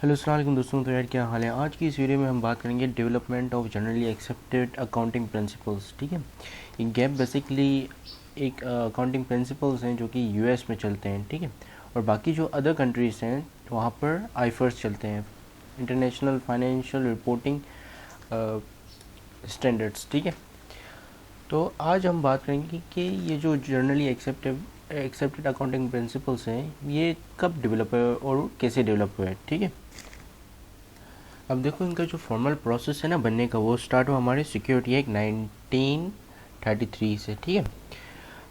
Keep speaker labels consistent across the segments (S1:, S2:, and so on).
S1: Hello अस्सलाम वालेकुम दोस्तों। तो यार क्या हाल है। आज की इस वीडियो में हम बात करेंगे development of generally accepted accounting principles. ठीक है, ये गैप बेसिकली एक अकाउंटिंग प्रिंसिपल्स हैं जो कि यूएस में चलते हैं। ठीक है, और बाकी जो अदर कंट्रीज़ हैं वहाँ पर आईफर्स चलते हैं, इंटरनेशनल फाइनेंशियल रिपोर्टिंग स्टैंडर्ड्स। ठीक है, तो आज हम बात करेंगे कि ये जो जनरली एक्सेप्टेड अकाउंटिंग प्रिंसिपल्स हैं ये कब डेवलप हुए और कैसे डेवलप हुए। ठीक है, अब देखो इनका जो फॉर्मल प्रोसेस है ना बनने का, वो स्टार्ट हुआ हमारे सिक्योरिटी एक्ट 1933 से। ठीक है,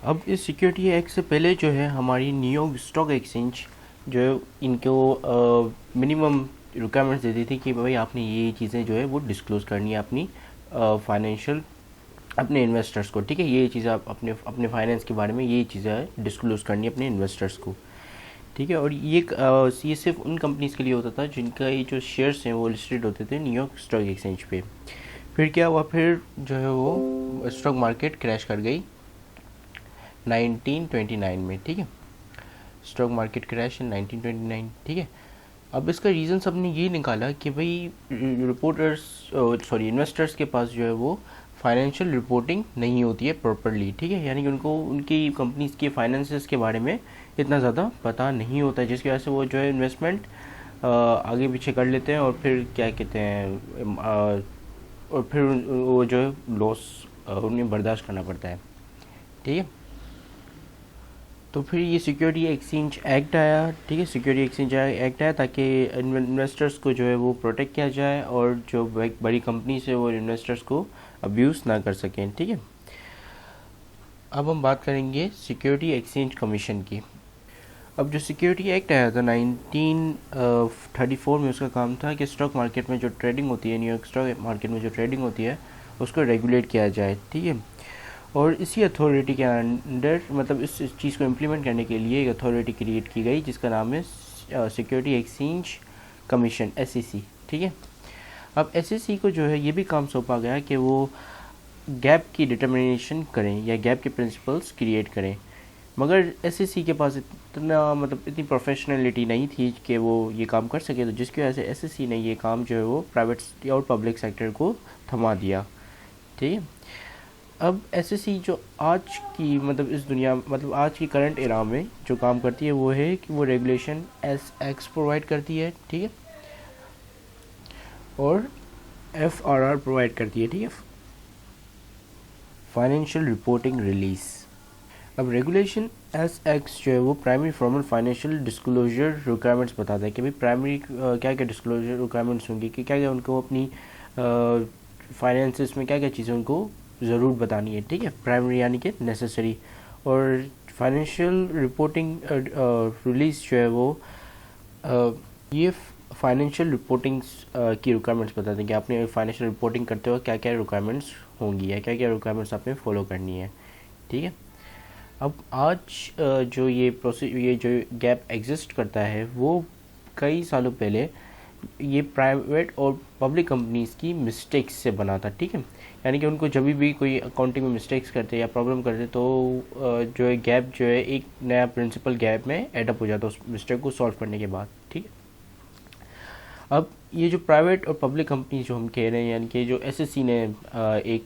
S1: अब इस सिक्योरिटी एक्ट से पहले जो है हमारी न्यूयॉर्क स्टॉक एक्सचेंज जो है इनको मिनिमम रिक्वायरमेंट्स देती थी कि भाई आपने ये चीज़ें जो है वो डिस्क्लोज़ करनी है अपनी फाइनेंशियल अपने इन्वेस्टर्स को। ठीक है, ये चीज़ें आप अपने अपने फाइनेंस के बारे में ये चीज़ें डिस्क्लोज़ करनी है अपने इन्वेस्टर्स को। ठीक है, और ये सिर्फ उन कंपनीज़ के लिए होता था जिनका ये जो शेयर्स हैं वो लिस्टेड होते थे न्यूयॉर्क स्टॉक एक्सचेंज पे। फिर क्या हुआ, फिर जो है वो स्टॉक मार्केट क्रैश कर गई 1929 में। ठीक है, स्टॉक मार्केट क्रैश इन 1929। ठीक है, अब इसका रीज़न सबने ये निकाला कि भाई इन्वेस्टर्स के पास जो है वो फाइनेंशियल रिपोर्टिंग नहीं होती है प्रॉपरली। ठीक है, यानी कि उनको उनकी कंपनीज के फाइनेंसेस के बारे में इतना ज़्यादा पता नहीं होता है, जिसकी वजह से वो जो है इन्वेस्टमेंट आगे पीछे कर लेते हैं और फिर क्या कहते हैं और फिर वो जो है लॉस उन्हें बर्दाश्त करना पड़ता है। ठीक है, तो फिर ये सिक्योरिटी एक्सचेंज एक्ट आया। ठीक है, सिक्योरिटी एक्सचेंज एक्ट आया ताकि इन्वेस्टर्स को जो है वो प्रोटेक्ट किया जाए और जो बड़ी कंपनी से वो इन्वेस्टर्स को अब्यूज़ ना कर सकें। ठीक है, अब हम बात करेंगे सिक्योरिटी एक्सचेंज कमीशन की। अब जो सिक्योरिटी एक्ट आया था 1934 में, उसका काम था कि स्टॉक मार्केट में जो ट्रेडिंग होती है, न्यूयॉर्क स्टॉक मार्केट में जो ट्रेडिंग होती है उसको रेगुलेट किया जाए। ठीक है, और इसी अथॉरिटी के अंडर मतलब इस चीज़ को इम्प्लीमेंट करने के लिए एक अथॉरिटी क्रिएट की गई जिसका नाम है सिक्योरिटी एक्सचेंज कमीशन, SEC। ठीक है, अब SEC को जो है ये भी काम सौंपा गया कि वो गैप की डिटर्मिनेशन करें या गैप के प्रिंसिपल्स क्रिएट करें, मगर SEC के पास इतना मतलब इतनी प्रोफेशनलिटी नहीं थी कि वो ये काम कर सके, तो जिसकी वजह से SEC ने ये काम जो है वो प्राइवेट और पब्लिक सेक्टर को थमा दिया। ठीक है, अब SEC जो आज की मतलब इस दुनिया मतलब आज की करंट एरा में जो काम करती है वो है कि वो रेगुलेशन SX प्रोवाइड करती है। ठीक है, और FRR प्रोवाइड करती है। ठीक है, फाइनेंशियल रिपोर्टिंग रिलीज। अब रेगुलेशन SX जो है वो primary formal financial disclosure requirements बताता है कि भाई प्राइमरी क्या क्या डिस्क्लोजर रिक्वायरमेंट्स होंगी, कि क्या क्या उनको अपनी फाइनेंसेस में क्या क्या चीज़ें उनको ज़रूर बतानी है। ठीक है, प्राइमरी यानी कि नेसेसरी, और फाइनेंशियल रिपोर्टिंग रिलीज जो है वो ये फाइनेंशियल रिपोर्टिंग्स की रिक्वायरमेंट्स बताते हैं कि आपने फाइनेंशियल रिपोर्टिंग करते हुए क्या क्या रिक्वायरमेंट्स होंगी या क्या क्या रिक्वायरमेंट्स आपने फॉलो करनी है। ठीक है, अब आज ये जो गैप एग्जिस्ट करता है वो कई सालों पहले ये प्राइवेट और पब्लिक कंपनीज़ की मिस्टेक्स से बना था। ठीक है, यानी कि उनको जब भी कोई अकाउंटिंग में मिस्टेक्स करते या प्रॉब्लम करते तो जो है गैप जो है एक नया प्रिंसिपल गैप में एडअप हो जाता उस मिस्टेक को सॉल्व करने के बाद। ठीक है, अब ये जो प्राइवेट और पब्लिक कंपनी जो हम कह रहे हैं, यानी कि जो SEC ने एक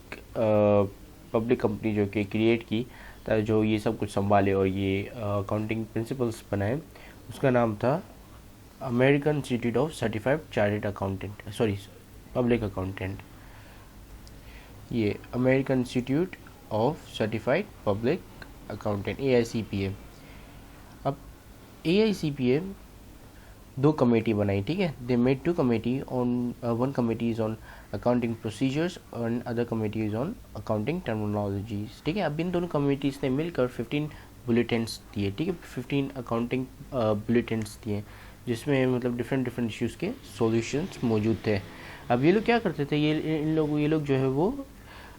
S1: पब्लिक कंपनी जो कि क्रिएट की जो ये सब कुछ संभाले और ये अकाउंटिंग प्रिंसिपल्स बनाए, उसका नाम था American institute of certified chartered accountant, sorry public accountant, ये American institute of certified public accountant AICPA। अब AICPA दो कमेटी बनाई। ठीक है, they made two committee on one committee is on accounting procedures और other committee is on accounting terminologies. ठीक है, अब इन दोनों कमेटीज़ ने मिलकर 15 बुलेटिन्स दिए। ठीक है, 15 अकाउंटिंग बुलेटिन्स दिए जिसमें मतलब डिफरेंट इश्यूज़ के सॉल्यूशंस मौजूद थे। अब ये लोग क्या करते थे, ये लोग जो है वो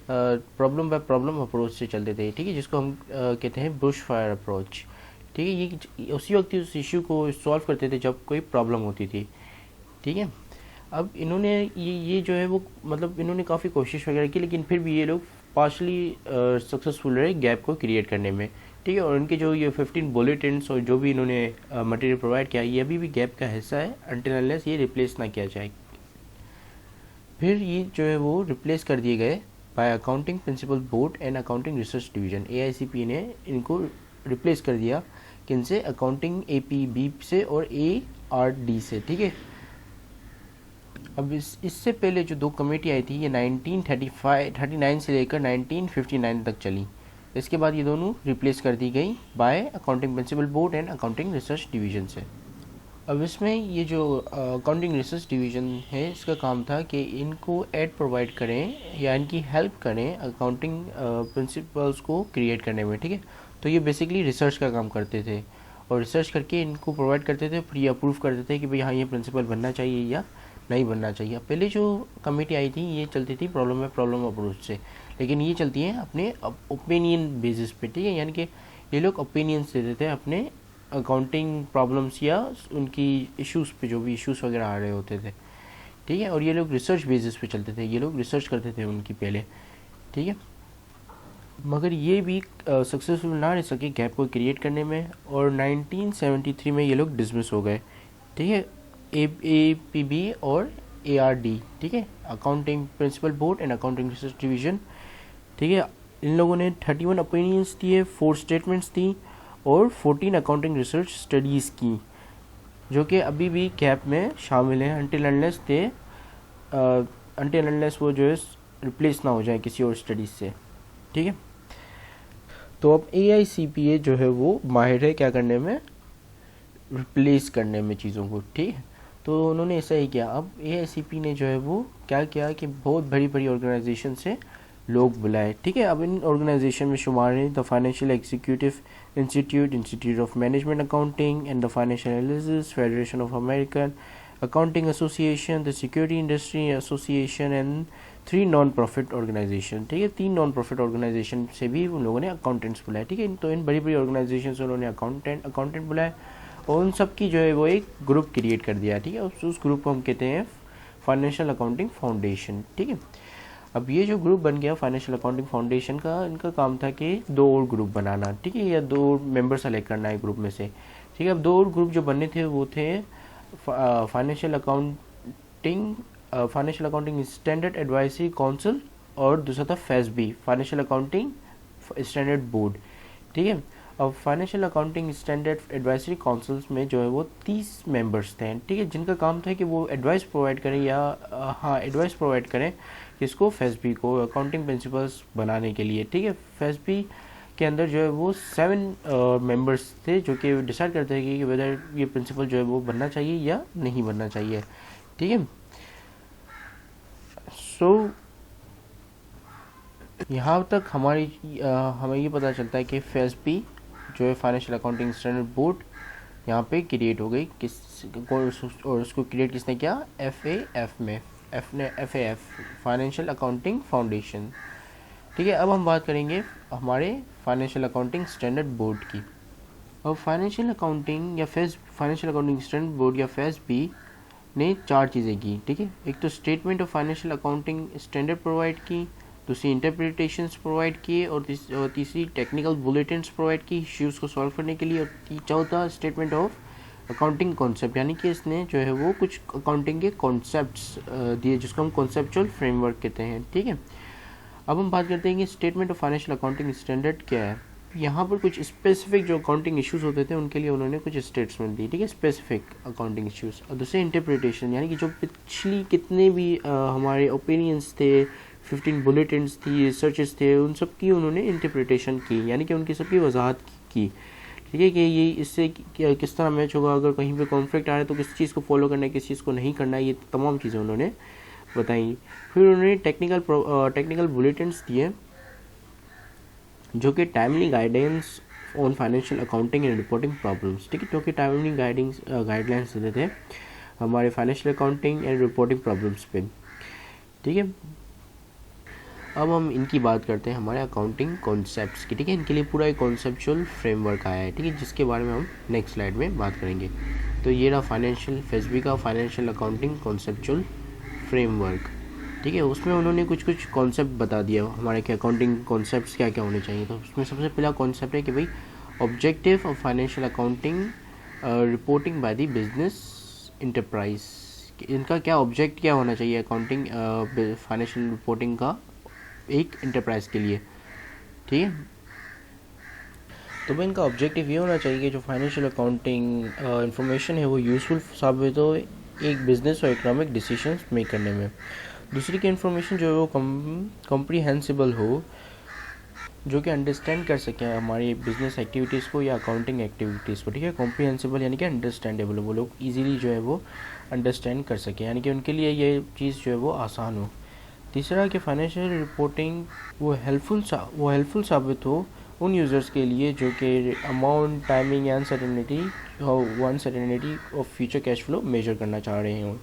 S1: प्रॉब्लम बाय प्रॉब्लम अप्रोच से चलते थे। ठीक है, जिसको हम कहते हैं बुश फायर अप्रोच। ठीक है, ये उसी वक्त उस इशू को सॉल्व करते थे जब कोई प्रॉब्लम होती थी। ठीक है, अब इन्होंने ये जो है वो मतलब इन्होंने काफ़ी कोशिश वगैरह की, लेकिन फिर भी ये लोग पार्शली सक्सेसफुल रहे गैप को क्रिएट करने में। ठीक है। और उनके जो ये 15 बुलेटिन्स और जो भी इन्होंने मटेरियल प्रोवाइड किया, ये अभी भी गैप का हिस्सा है अनटिल अनलेस ये रिप्लेस ना किया जाए। फिर ये जो है वो रिप्लेस कर दिए गए by accounting principle board and accounting research division, AICP ने इनको रिप्लेस कर दिया किनसे, अकाउंटिंग APB से और ARD से, ठीक है। अब इससे पहले जो दो कमेटी आई थी ये 1939 से लेकर 1959 तक चली। इसके बाद ये दोनों रिप्लेस कर दी गई by accounting principle board and accounting research division से। अब इसमें ये जो अकाउंटिंग रिसर्च डिवीजन है, इसका काम था कि इनको एड प्रोवाइड करें या इनकी हेल्प करें अकाउंटिंग प्रिंसिपल्स को क्रिएट करने में, ठीक है। तो ये बेसिकली रिसर्च का काम करते थे और रिसर्च करके इनको प्रोवाइड करते थे, फिर ये अप्रूव करते थे कि भाई हाँ ये प्रिंसिपल बनना चाहिए या नहीं बनना चाहिए। पहले जो कमेटी आई थी ये चलती थी प्रॉब्लम अप्रोच से, लेकिन ये चलती है अपने ओपिनियन बेसिस पे, ठीक है। यानी कि ये लोग ओपिनियंस देते थे अपने अकाउंटिंग प्रॉब्लम्स या उनकी इश्यूज़ पे, जो भी इश्यूज़ वगैरह आ रहे होते थे, ठीक है। और ये लोग रिसर्च बेसिस पे चलते थे, ये लोग रिसर्च करते थे उनकी पहले, ठीक है। मगर ये भी सक्सेसफुल ना रह सके गैप को क्रिएट करने में, और 1973 में ये लोग डिसमिस हो गए, ठीक है। APB और ARD, ठीक है, accounting principle board and accounting research division, ठीक है। इन लोगों ने 31 ओपिनियंस दिए, 4 स्टेटमेंट्स दी और 14 अकाउंटिंग रिसर्च स्टडीज़ की, जो कि अभी भी गैप में शामिल है अनटिल अनलेस वो जो है रिप्लेस ना हो जाए किसी और स्टडीज़ से, ठीक है। तो अब AICPA जो है वो माहिर है क्या करने में, रिप्लेस करने में चीज़ों को, ठीक है। तो उन्होंने ऐसा ही किया। अब AICP ने जो है वो क्या किया कि बहुत बड़ी बड़ी ऑर्गेनाइजेशन से लोग बुलाए, ठीक है। अब इन ऑर्गेनाइजेशन में शुमार है the financial executive institute of management accounting and the financial analysis, federation of American accounting association, the security industry association and 3 non profit organisation, ठीक है। 3 नॉन प्रॉफिट ऑर्गेनाइजेशन से भी उन लोगों ने अकाउंटेंट्स बुलाए, ठीक है। तो इन बड़ी बड़ी ऑर्गेनाइजेशन से उन्होंने अकाउंटेंट बुलाए और उन सब की जो है वो एक ग्रुप क्रिएट कर दिया, ठीक है। उस ग्रुप को हम कहते हैं फाइनेंशियल अकाउंटिंग फाउंडेशन, ठीक है। अब ये जो ग्रुप बन गया फाइनेंशियल अकाउंटिंग फाउंडेशन का, इनका काम था कि 2 और ग्रुप बनाना, ठीक है, या 2 मेंबर सेलेक्ट करना है ग्रुप में से, ठीक है। अब 2 और ग्रुप जो बनने थे वो थे financial accounting standard advisory council और दूसरा था FASB, financial accounting standard board, ठीक है। अब financial accounting standard advisory councils में जो है वो 30 मेंबर्स थे, ठीक है, जिनका काम था कि वो एडवाइस प्रोवाइड करें एडवाइस प्रोवाइड करें किसको, FASB को, अकाउंटिंग प्रिंसिपल्स बनाने के लिए, ठीक है। FASB के अंदर जो है वो 7 मेंबर्स थे जो कि डिसाइड करते हैं कि वेदर ये प्रिंसिपल जो है वो बनना चाहिए या नहीं बनना चाहिए, ठीक है। सो यहाँ तक हमें ये पता चलता है कि FASB जो है फाइनेंशियल अकाउंटिंग स्टैंडर्ड बोर्ड यहाँ पे क्रिएट हो गई और उसको क्रिएट किसने किया, FAF फाइनेंशियल अकाउंटिंग फाउंडेशन, ठीक है। अब हम बात करेंगे हमारे फाइनेंशियल अकाउंटिंग स्टैंडर्ड बोर्ड की। अब फाइनेंशियल अकाउंटिंग स्टैंडर्ड बोर्ड या FASB ने 4 चीज़ें की, ठीक है। एक तो statement of financial accounting standard provide की, दूसरी इंटरप्रिटेशंस प्रोवाइड किए और तीसरी टेक्निकल बुलेटिन्स प्रोवाइड की इश्यूज़ को सॉल्व करने के लिए, और चौथा स्टेटमेंट ऑफ अकाउंटिंग कॉन्सेप्ट, यानी कि इसने जो है वो कुछ अकाउंटिंग के कॉन्सेप्ट्स दिए जिसको हम कॉन्सेप्चुअल फ्रेमवर्क कहते हैं, ठीक है। अब हम बात करते हैं कि statement of financial accounting standard क्या है। यहाँ पर कुछ स्पेसिफिक जो अकाउंटिंग इश्यूज़ होते थे उनके लिए उन्होंने कुछ स्टेटमेंट दी, ठीक है, स्पेसिफिक अकाउंटिंग इश्यूज़। और दूसरे इंटरप्रिटेशन, यानी कि जो पिछली कितने भी हमारे ओपिनियंस थे, 15 बुलेटिन्स थी, रिसर्चेस थे, उन सब की उन्होंने इंटरप्रिटेशन की, यानी कि उनकी सबकी वजाहत की, ठीक है, कि ये इससे किस तरह मैच होगा, अगर कहीं पे कॉन्फ्लिक्ट आ रहा है तो किस चीज़ को फॉलो करना है, किस चीज़ को नहीं करना है, ये तमाम चीज़ें उन्होंने बताई। फिर उन्होंने टेक्निकल बुलेटिन्स दिए जो कि timely guidance on financial accounting and reporting problems, ठीक है, जो कि टाइमली गाइडलाइंस देते थे हमारे financial accounting and reporting problems पे, ठीक है। अब हम इनकी बात करते हैं हमारे अकाउंटिंग कॉन्सेप्ट्स की, ठीक है। इनके लिए पूरा एक कॉन्सेप्चुअल फ्रेमवर्क आया है, ठीक है, जिसके बारे में हम नेक्स्ट स्लाइड में बात करेंगे। तो ये रहा FASB का फाइनेंशियल अकाउंटिंग कॉन्सेप्चुअल फ्रेमवर्क, ठीक है। उसमें उन्होंने कुछ कॉन्सेप्ट बता दिया हमारे कि अकाउंटिंग कॉन्सेप्ट्स क्या क्या होने चाहिए। तो उसमें सबसे पहला कॉन्सेप्ट है कि भाई objective of financial accounting reporting by the business enterprise. इनका क्या ऑब्जेक्ट क्या होना चाहिए अकाउंटिंग फाइनेंशियल रिपोर्टिंग का एक इंटरप्राइज के लिए, ठीक है। तो भाई इनका ऑब्जेक्टिव ये होना चाहिए कि जो फाइनेंशियल अकाउंटिंग इंफॉर्मेशन है वो यूज़फुल साबित हो एक बिज़नेस और इकोनॉमिक डिसीजंस मेक करने में। दूसरी की इन्फॉर्मेशन जो है वो कॉम्प्रीहेंसिबल हो, जो कि अंडरस्टैंड कर सकें हमारी बिजनेस एक्टिविटीज़ को या अकाउंटिंग एक्टिविटीज़ को, ठीक है। कॉम्प्रीहेंसिबल यानी कि अंडरस्टैंडेबल, वो लोग इजीली जो है वो अंडरस्टैंड कर सकें, यानी कि उनके लिए ये चीज़ जो है वो आसान हो। तीसरा कि फाइनेंशियल रिपोर्टिंग वो हेल्पफुल साबित हो उन यूज़र्स के लिए जो कि amount, timing and uncertainty of future cash flow measure करना चाह रहे हों।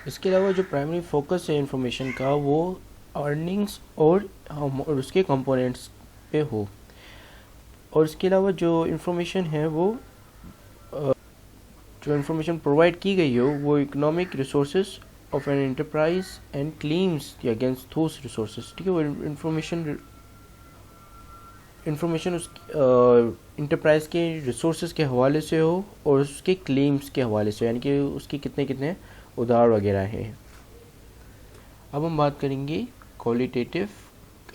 S1: इसके अलावा जो प्राइमरी फोकस है इंफॉर्मेशन का वो अर्निंग्स और उसके कंपोनेंट्स पे हो, और इसके अलावा जो इन्फॉर्मेशन है वो जो इन्फॉर्मेशन प्रोवाइड की गई हो वो economic resources of an enterprise and claims against those resources, ठीक है। वो इन्फॉर्मेशन उस इंटरप्राइज के रिसोर्सेज के हवाले से हो और उसके क्लेम्स के हवाले से, यानी कि उसके कितने कितने उधार वगैरह हैं। अब हम बात करेंगे qualitative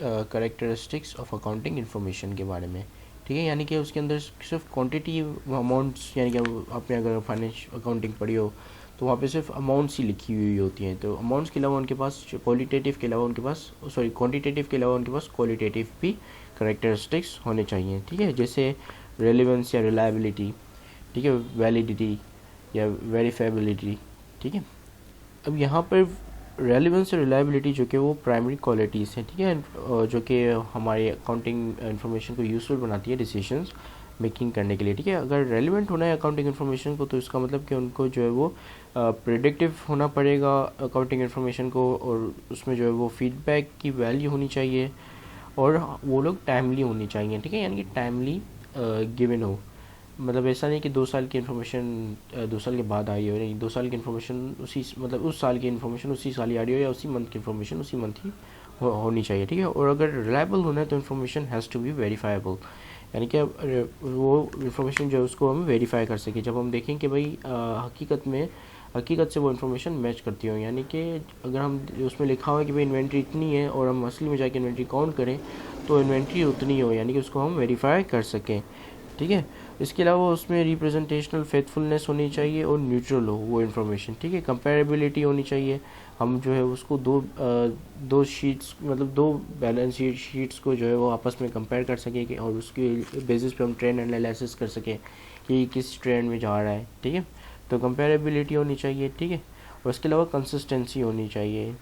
S1: characteristics of accounting information के बारे में, ठीक है। यानी कि उसके अंदर सिर्फ क्वांटिटी अमाउंट्स, यानी कि आपने अगर फाइनेंस अकाउंटिंग पढ़ी हो तो वहाँ पे सिर्फ अमाउंट्स ही लिखी हुई होती हैं, तो अमाउंट्स के अलावा उनके पास क्वालिटेटिव के अलावा उनके पास क्वांटिटेटिव के अलावा उनके पास क्वालिटेटिव भी कैरेक्टरिस्टिक्स होने चाहिए, ठीक है। जैसे रेलेवेंस या रिलायबिलिटी, ठीक है, वैलिडिटी या वेरीफाइबिलिटी, ठीक है। अब यहाँ पर रेलेवेंस और रिलायबिलिटी जो कि वो प्राइमरी क्वालिटीज़ हैं, ठीक है, जो कि हमारे अकाउंटिंग इन्फॉर्मेशन को यूज़फुल बनाती है डिसीजंस मेकिंग करने के लिए, ठीक है। अगर रेलिवेंट होना है अकाउंटिंग इन्फॉर्मेशन को तो इसका मतलब कि उनको जो है वो प्रेडिक्टिव होना पड़ेगा अकाउंटिंग इन्फॉर्मेशन को, और उसमें जो है वो फीडबैक की वैल्यू होनी चाहिए, और वो लोग टाइमली होनी चाहिए, ठीक है, यानी कि टाइमली गिवन हो। मतलब ऐसा नहीं कि 2 साल की इन्फॉर्मेशन 2 साल के बाद आई हो, नहीं, 2 साल की इन्फॉर्मेशन मतलब उस साल की इन्फॉर्मेशन उसी साल ही आ रही हो, या उसी मंथ की इन्फॉर्मेशन उसी मंथ ही होनी चाहिए, ठीक है। और अगर रिलायबल होना है तो information has to be verifiable, यानी कि वो इन्फॉर्मेशन जो है उसको हम वेरीफाई कर सकें जब हम देखें कि भाई हकीकत से वो इन्फॉर्मेशन मैच करती हो, यानी कि अगर हम उसमें लिखा हुआ है कि भाई इन्वेंट्री इतनी है और हम असली में जाके इन्वेंट्री काउंट करें तो इन्वेंट्री उतनी हो, यानी कि उसको हम वेरीफाई कर सकें, ठीक है। इसके अलावा उसमें रिप्रेजेंटेशनल फेथफुलनेस होनी चाहिए और न्यूट्रल हो वो इन्फॉर्मेशन, ठीक है। कंपेरेबिलिटी होनी चाहिए, हम जो है उसको दो शीट्स मतलब 2 बैलेंस शीट्स को जो है वो आपस में कंपेयर कर सकें और उसके बेसिस पे हम ट्रेंड एनालिसिस कर सकें कि किस ट्रेंड में जा रहा है, ठीक है। तो कंपेरेबिलिटी होनी चाहिए, ठीक है। और इसके अलावा कंसिस्टेंसी होनी चाहिए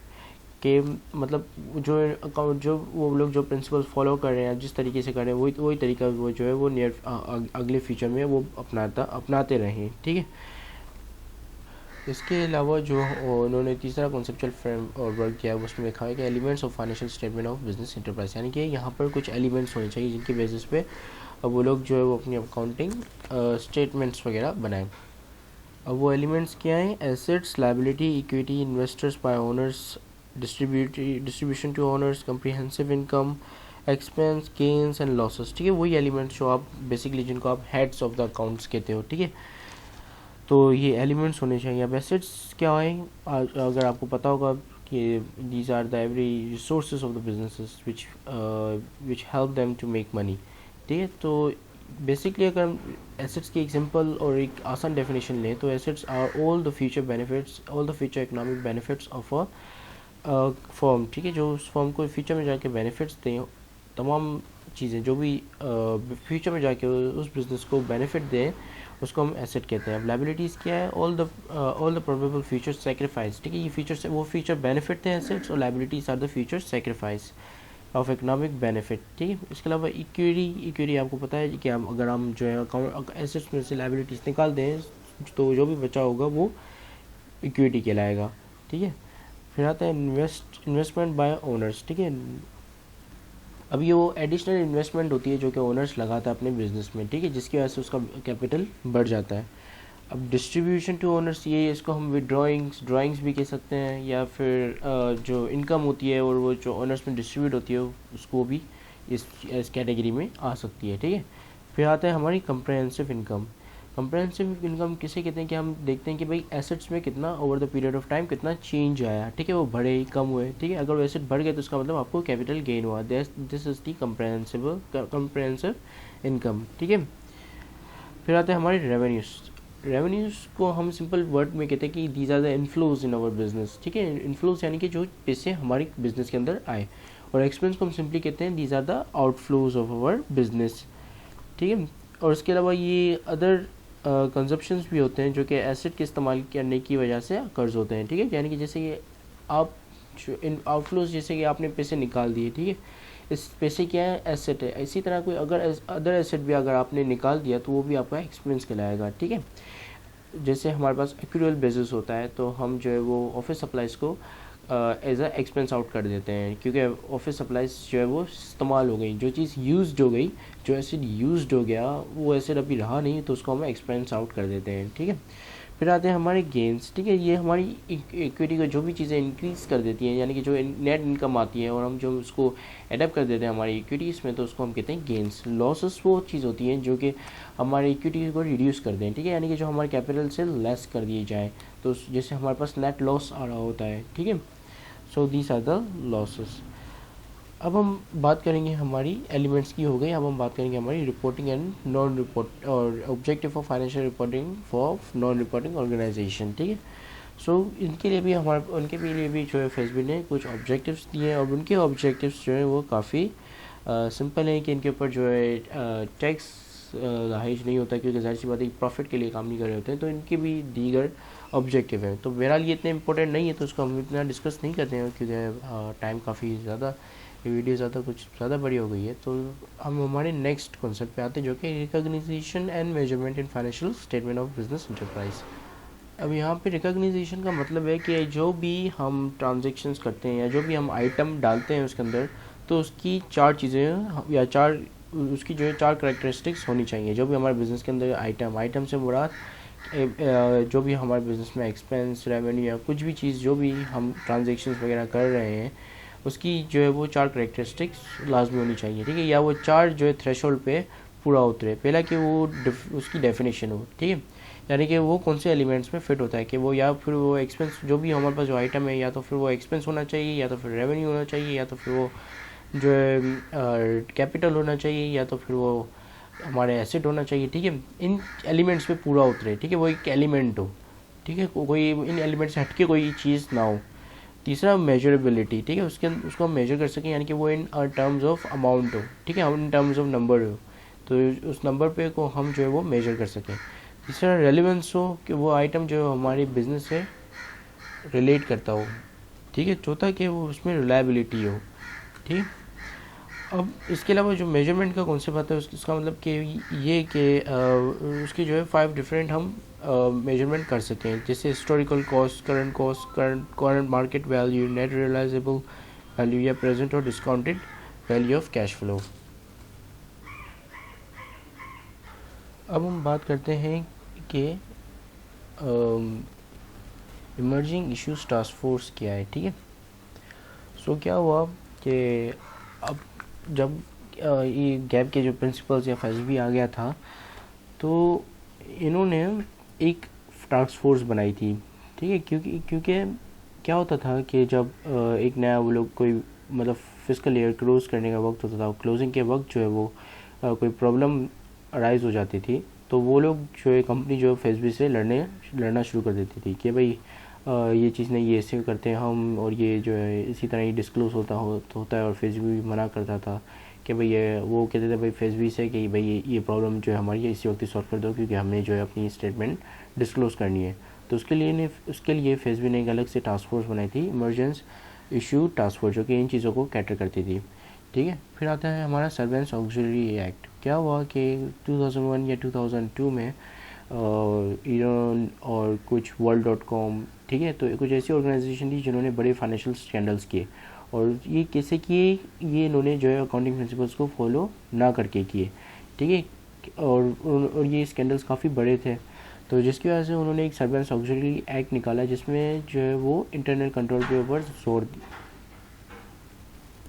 S1: कि मतलब जो वो लोग जो प्रिंसिपल्स फॉलो कर रहे हैं जिस तरीके से कर रहे हैं वही तरीका वो जो है वो अगले फ्यूचर में वो अपनाते रहें, ठीक है। इसके अलावा जो उन्होंने तीसरा कॉन्सेप्चुअल फ्रेम और वर्क किया है उसमें लिखा है कि elements of financial statement of business enterprise, यानी कि यहाँ पर कुछ एलिमेंट्स होने चाहिए जिनके बेसिस पे वो लोग जो है वो अपनी अकाउंटिंग स्टेटमेंट्स वगैरह बनाएं। अब वो एलिमेंट्स क्या हैं? Assets, liability, equity, investors by owners, distribution to owners, comprehensive income, expense, gains and losses, ठीक है। वही एलिमेंट्स जो आप बेसिकली जिनको आप हेड्स ऑफ द अकाउंट्स कहते हो, ठीक है। तो ये एलिमेंट्स होने चाहिए। अब एसेट्स क्या है? अगर आपको पता होगा कि these are the every resources of the businesses which help them to make money, ठीक है। तो बेसिकली अगर हम एसेट्स की एक सिंपल और एक आसान डेफिनेशन लें तो assets are all the future benefits, all the future economic benefits of a firm, ठीक है। जो उस फर्म को फ्यूचर में जाके बेनिफिट्स दें, तमाम चीज़ें जो भी फ्यूचर में जाके उस बिज़नेस को बेनिफिट दें उसको हम एसेट कहते हैं। अब लायबिलिटीज़ क्या है? All the probable future sacrifice, ठीक है। ये फीचर वो फ्यूचर बेनिफिट थे एसेट्स, और liabilities are the future sacrifice of economic benefit, ठीक है। इसके अलावा इक्विटी आपको पता है कि अगर हम जो है अकाउंट एसेट्स में से लायबिलिटीज़ निकाल दें तो जो भी बचा होगा वो इक्विटी कहलाएगा, ठीक है। फिर आता है इन्वेस्टमेंट बाय ओनर्स, ठीक है। अब ये वो एडिशनल इन्वेस्टमेंट होती है जो कि ओनर्स लगाता है अपने बिजनेस में, ठीक है, जिसकी वजह से उसका कैपिटल बढ़ जाता है। अब डिस्ट्रीब्यूशन टू ओनर्स, ये इसको हम ड्राइंग्स भी कह सकते हैं, या फिर जो इनकम होती है और वो जो ओनर्स में डिस्ट्रीब्यूट होती है उसको भी इस कैटेगरी में आ सकती है, ठीक है। फिर आता है हमारी कंप्रहेंसिव इनकम। कंप्रहेंसिव इनकम किसे कहते हैं कि हम देखते हैं कि भाई एसेट्स में कितना over the period of time कितना चेंज आया, ठीक है, वो बढ़े कम हुए, ठीक है, अगर वो एसेट बढ़ गए तो उसका मतलब आपको कैपिटल गेन हुआ, this is the comprehensive income, ठीक है। फिर आते हैं हमारे रेवेन्यूज़ को हम सिंपल वर्ड में कहते हैं कि these are the inflows in our business, ठीक है, इनफ्लोज यानी कि जो पैसे हमारे बिजनेस के अंदर आए, और एक्सपेंस को हम सिंपली कहते हैं these are the outflows of our business, ठीक है। और इसके अलावा ये अदर कंजप्शंस भी होते हैं जो कि एसेट के इस्तेमाल करने की वजह से कर्ज होते हैं, ठीक है, यानी कि जैसे कि आप इन आउटफ्लोज जैसे कि आपने पैसे निकाल दिए, ठीक है, इस पैसे क्या है, एसेट है, इसी तरह कोई अगर अदर एसेट भी अगर आपने निकाल दिया तो वो भी आपका एक्सपेंस कहलाएगा, ठीक है। जैसे हमारे पास एक्यूरियल बेसिस होता है तो हम जो है वो ऑफिस सप्लाइज को एज अ एक्सपेंस आउट कर देते हैं, क्योंकि ऑफिस सप्लाइज जो है वो इस्तेमाल हो गई, जो चीज़ यूज्ड हो गई, जो एसिड यूज्ड हो गया वो एसिड अभी रहा नहीं तो उसको हम एक्सपेंस आउट कर देते हैं, ठीक है। फिर आते हैं हमारे गेंस, ठीक है, ये हमारी इक्विटी को जो भी चीज़ें इंक्रीज़ कर देती हैं, यानी कि जो नेट इनकम आती है और हम जो उसको एडप्ट कर देते हैं हमारी इक्विटीज़ में, तो उसको हम कहते हैं गेंस। लॉसेस वो चीज़ होती हैं जो कि हमारी इक्विटी को रिड्यूस कर दें, ठीक है, यानी कि जो हमारे कैपिटल से लेस कर दिए जाए, तो जैसे हमारे पास नेट लॉस आ रहा होता है, ठीक है। So these are the losses. अब हम बात करेंगे हमारी एलिमेंट्स की हो गई, अब हम बात करेंगे हमारी रिपोर्टिंग एंड नॉन रिपोर्ट और objective for financial reporting for non reporting organisation, ठीक है। सो इनके लिए भी उनके लिए भी जो है फेसबी ने कुछ ऑब्जेक्टिव्स दिए हैं, और उनके ऑब्जेक्टिव्स जो है वो काफ़ी सिंपल हैं कि इनके ऊपर जो है टैक्स लाइज नहीं होता, क्योंकि जाहिर सी बात है प्रॉफिट के लिए काम नहीं कर रहे होते हैं, तो इनके भी दीगर ऑब्जेक्टिव है। तो बहरहाल ये इतने इंपॉर्टेंट नहीं है तो उसको हम इतना डिस्कस नहीं करते हैं, क्योंकि टाइम काफ़ी ज़्यादा, वीडियो ज़्यादा कुछ ज़्यादा बड़ी हो गई है। तो हम हमारे नेक्स्ट कॉन्सेप्ट पे आते हैं जो कि recognition and measurement in financial statement of business enterprise. अब यहाँ पे रिकॉग्निशन का मतलब है कि जो भी हम ट्रांजेक्शन्स करते हैं या जो भी हम आइटम डालते हैं उसके अंदर, तो उसकी चार चीज़ें या उसकी जो है चार करेक्टरिस्टिक्स होनी चाहिए। जो भी हमारे बिज़नेस के अंदर आइटम से मुराद जो भी हमारे बिज़नेस में एक्सपेंस, रेवेन्यू या कुछ भी चीज़ जो भी हम ट्रांजेक्शन्स वगैरह कर रहे हैं, उसकी जो है वो चार करेक्टरिस्टिक्स लाजमी होनी चाहिए, ठीक है, या वो चार जो है थ्रेशोल्ड पे पूरा उतरे। पहला कि वो उसकी डेफिनेशन हो, ठीक है, यानी कि वो कौन से एलिमेंट्स में फिट होता है, कि वो या फिर वो एक्सपेंस जो भी हमारे पास जो आइटम है, या तो फिर वो एक्सपेंस होना चाहिए, या तो फिर रेवेन्यू होना चाहिए, या तो फिर वो जो है कैपिटल होना चाहिए, या तो फिर वो हमारे एसेट होना चाहिए, ठीक है, इन एलिमेंट्स पे पूरा उतरे, ठीक है, वो एक एलिमेंट हो, ठीक है, कोई इन एलिमेंट से हटके कोई चीज़ ना हो। तीसरा मेजरेबिलिटी, ठीक है, उसको हम मेजर कर सकें, यानी कि वो इन टर्म्स ऑफ अमाउंट हो, ठीक है, इन टर्म्स ऑफ नंबर हो, तो उस नंबर पे को हम जो है वो मेजर कर सकें। तीसरा रेलिवेंस हो, कि वो आइटम जो हमारी बिजनेस से रिलेट करता हो, ठीक है। चौथा कि वो उसमें रिलायबिलिटी हो, ठीक। अब इसके अलावा जो मेजरमेंट का कॉन्सेप्ट आता है उसका मतलब कि ये कि उसकी जो है 5 डिफरेंट हम मेजरमेंट कर सकें, जैसे historical cost, current market value, net realisable value, या प्रेजेंट और discounted value of cash flow. अब हम बात करते हैं कि इमर्जिंग इश्यूज टास्क फोर्स क्या है, ठीक है। सो क्या हुआ कि अब जब ये गैप के जो प्रिंसिपल्स या फैसबी आ गया था, तो इन्होंने एक टास्क फोर्स बनाई थी, ठीक है, क्योंकि क्या होता था कि जब एक नया वो लोग कोई मतलब फिजिकल ईयर क्लोज करने का वक्त होता था, क्लोजिंग के वक्त जो है वो कोई प्रॉब्लम अराइज हो जाती थी, तो वो लोग जो है कंपनी जो फैसबी से लड़ना शुरू कर देती थी कि भाई ये चीज़ नहीं, ये ऐसे करते हैं हम, और ये जो है इसी तरह ही डिस्क्लोज होता है। और फेसबी भी मना करता था कि भाई ये, वो कहते थे भाई फेसबी से कि भाई ये प्रॉब्लम जो है हमारी इसी वक्त सॉल्व कर दो, क्योंकि हमने जो है अपनी स्टेटमेंट डिस्क्लोज करनी है। तो उसके लिए फेसबी ने एक अलग से टास्क फोर्स बनाई थी, इमरजेंस इशू टास्क फोर्स, जो कि इन चीज़ों को कैटर करती थी, ठीक है। फिर आता है हमारा सर्वेलेंस ऑक्सिलरी एक्ट। क्या हुआ कि 2001 या 2002 में ईरान और कुछ world.com, ठीक है, तो कुछ ऐसी ऑर्गेनाइजेशन थी जिन्होंने बड़े फाइनेंशियल स्कैंडल्स किए, और ये कैसे किए, ये इन्होंने जो है अकाउंटिंग प्रिंसिपल्स को फॉलो ना करके किए, ठीक है, और ये स्कैंडल्स काफ़ी बड़े थे, तो जिसकी वजह से उन्होंने एक सर्वेलेंस ऑक्सिलरी एक्ट निकाला, जिसमें जो है वो इंटरनल कंट्रोल के ऊपर जोर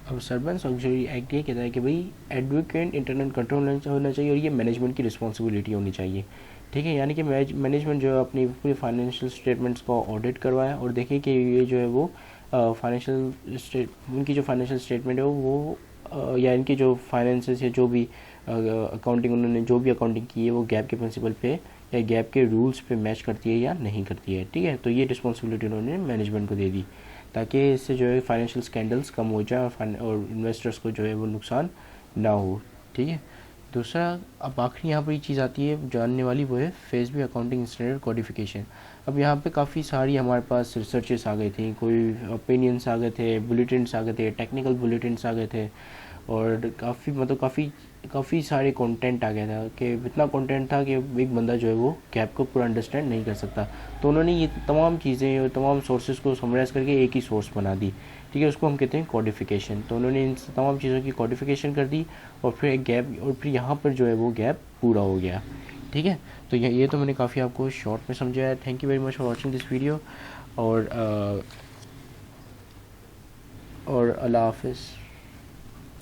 S1: अब सर्वेंस ऑक्सिलरी एक्ट ये कहता है कि भाई एडवोकेट इंटरनल कंट्रोल होना चाहिए और ये मैनेजमेंट की रिस्पॉन्सिबिलिटी होनी चाहिए, ठीक है। यानी कि मैनेजमेंट जो है अपनी पूरी फाइनेंशियल स्टेटमेंट्स को ऑडिट करवाए और देखे कि ये जो है वो उनकी जो फाइनेंशियल स्टेटमेंट है वो या इनकी जो फाइनेंसेस या जो भी अकाउंटिंग उन्होंने जो भी अकाउंटिंग की है वो गैप के प्रिंसिपल पे या गैप के रूल्स पे मैच करती है या नहीं करती है, ठीक है। तो ये रिस्पॉन्सिबिलिटी उन्होंने मैनेजमेंट को दे दी ताकि इससे जो है फाइनेंशियल स्कैंडल्स कम हो जाए और इन्वेस्टर्स को जो है वो नुकसान ना हो, ठीक है। दूसरा, अब आखिरी यहाँ पर ये चीज़ आती है जानने वाली, वो है फेसबी अकाउंटिंग स्टैंडर्ड कोडिफिकेशन। अब यहाँ पे काफ़ी सारी हमारे पास रिसर्चेस आ गई थी, कोई ओपिनियंस आ गए थे, बुलेटिन्स आ गए थे, टेक्निकल बुलेटिन्स आ गए थे, और काफ़ी सारे कंटेंट आ गया था कि इतना कंटेंट था कि एक बंदा जो है वो गैप को पूरा अंडरस्टैंड नहीं कर सकता। तो उन्होंने ये तमाम चीज़ें और तमाम सोर्सेज को समराइज़ करके एक ही सोर्स बना दी, ठीक है। उसको हम कहते हैं कोडिफिकेशन। तो उन्होंने इन तमाम चीज़ों की कोडिफिकेशन कर दी और फिर एक गैप, और फिर यहाँ पर जो है वो गैप पूरा हो गया, ठीक है। तो ये तो मैंने काफ़ी आपको शॉर्ट में समझाया। Thank you very much for watching this video, और अल्लाह हाफिज़।